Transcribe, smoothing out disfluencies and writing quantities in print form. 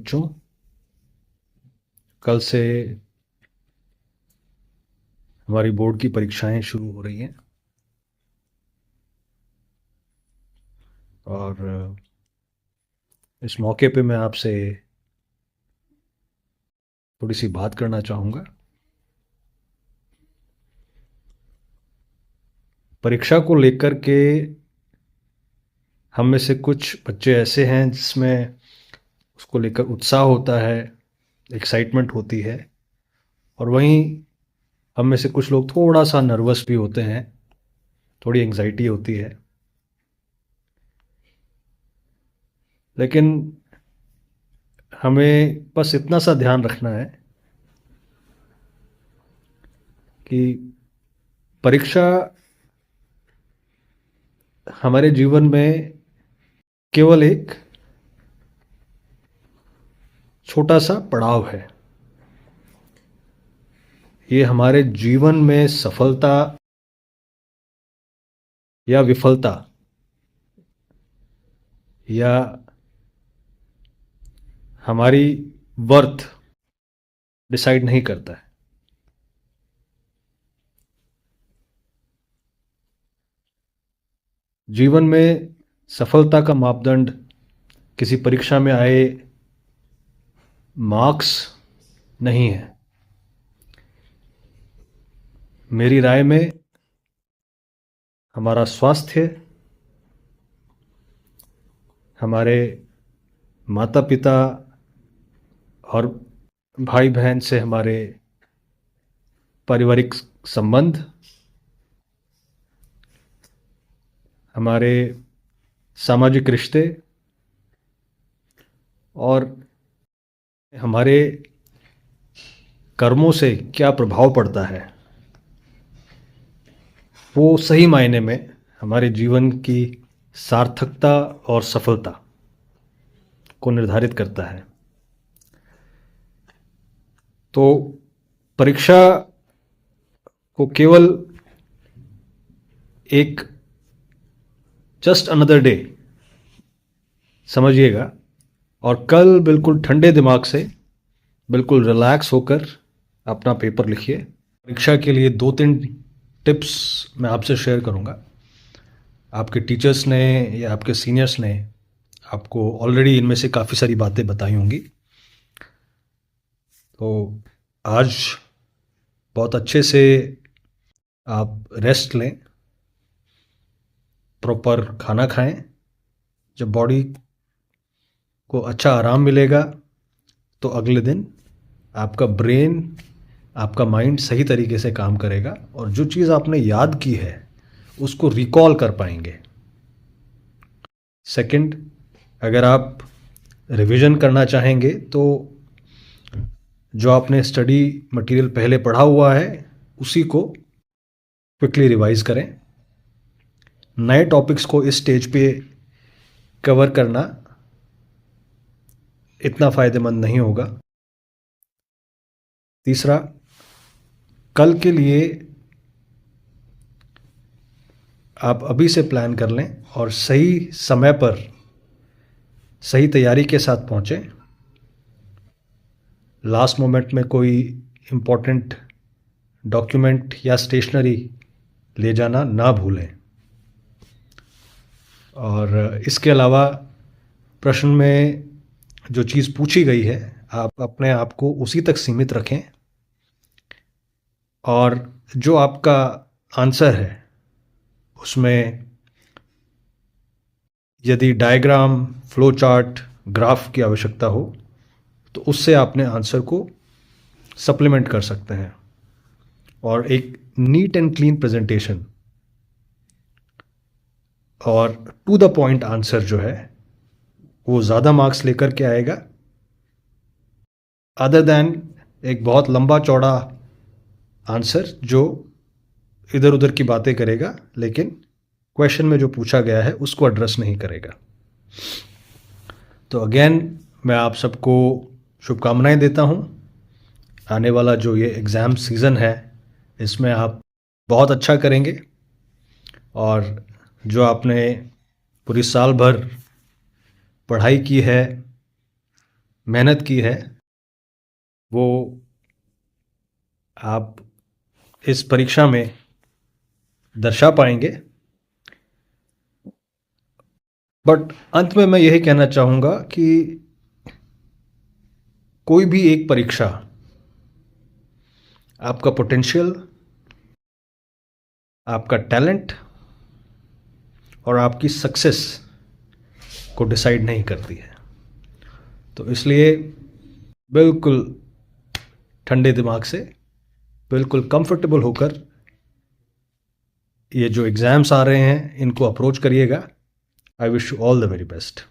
बच्चों, कल से हमारी बोर्ड की परीक्षाएं शुरू हो रही हैं और इस मौके पे मैं आपसे थोड़ी सी बात करना चाहूँगा। परीक्षा को लेकर के हम में से कुछ बच्चे ऐसे हैं जिसमें उसको लेकर उत्साह होता है, एक्साइटमेंट होती है, और वहीं हम में से कुछ लोग थोड़ा सा नर्वस भी होते हैं, थोड़ी एंग्जाइटी होती है। लेकिन हमें बस इतना सा ध्यान रखना है कि परीक्षा हमारे जीवन में केवल एक छोटा सा पड़ाव है। ये हमारे जीवन में सफलता या विफलता या हमारी वर्थ डिसाइड नहीं करता है। जीवन में सफलता का मापदंड किसी परीक्षा में आए मार्क्स नहीं है। मेरी राय में हमारा स्वास्थ्य, हमारे माता पिता और भाई बहन से हमारे पारिवारिक संबंध, हमारे सामाजिक रिश्ते और हमारे कर्मों से क्या प्रभाव पड़ता है, वो सही मायने में हमारे जीवन की सार्थकता और सफलता को निर्धारित करता है। तो परीक्षा को केवल एक जस्ट अनदर डे समझिएगा और कल बिल्कुल ठंडे दिमाग से, बिल्कुल रिलैक्स होकर अपना पेपर लिखिए। परीक्षा के लिए 2-3 टिप्स मैं आपसे शेयर करूंगा। आपके टीचर्स ने या आपके सीनियर्स ने आपको ऑलरेडी इनमें से काफ़ी सारी बातें बताई होंगी। तो आज बहुत अच्छे से आप रेस्ट लें, प्रॉपर खाना खाएं। जब बॉडी को अच्छा आराम मिलेगा तो अगले दिन आपका ब्रेन, आपका माइंड सही तरीके से काम करेगा और जो चीज़ आपने याद की है उसको रिकॉल कर पाएंगे। सेकंड, अगर आप रिवीजन करना चाहेंगे तो जो आपने स्टडी मटेरियल पहले पढ़ा हुआ है उसी को क्विकली रिवाइज करें। नए टॉपिक्स को इस स्टेज पे कवर करना इतना फ़ायदेमंद नहीं होगा। तीसरा, कल के लिए आप अभी से प्लान कर लें और सही समय पर सही तैयारी के साथ पहुँचें। लास्ट मोमेंट में कोई इम्पोर्टेंट डॉक्यूमेंट या स्टेशनरी ले जाना ना भूलें। और इसके अलावा प्रश्न में जो चीज़ पूछी गई है आप अपने आप को उसी तक सीमित रखें और जो आपका आंसर है उसमें यदि डायग्राम, फ्लो चार्ट, ग्राफ की आवश्यकता हो तो उससे आपने आंसर को सप्लीमेंट कर सकते हैं। और एक नीट एंड क्लीन प्रेजेंटेशन और टू द पॉइंट आंसर जो है वो ज़्यादा मार्क्स लेकर के आएगा, अदर दैन एक बहुत लंबा चौड़ा आंसर जो इधर उधर की बातें करेगा लेकिन क्वेश्चन में जो पूछा गया है उसको एड्रेस नहीं करेगा। तो अगेन मैं आप सबको शुभकामनाएं देता हूं। आने वाला जो ये एग्ज़ाम सीज़न है इसमें आप बहुत अच्छा करेंगे और जो आपने पूरी साल भर पढ़ाई की है मेहनत की है वो आप इस परीक्षा में दर्शा पाएंगे। बट अंत में मैं यही कहना चाहूँगा कि कोई भी एक परीक्षा आपका पोटेंशियल, आपका टैलेंट और आपकी सक्सेस को डिसाइड नहीं करती है। तो इसलिए बिल्कुल ठंडे दिमाग से, बिल्कुल कंफर्टेबल होकर ये जो एग्ज़ाम्स आ रहे हैं इनको अप्रोच करिएगा। I wish you all the very best.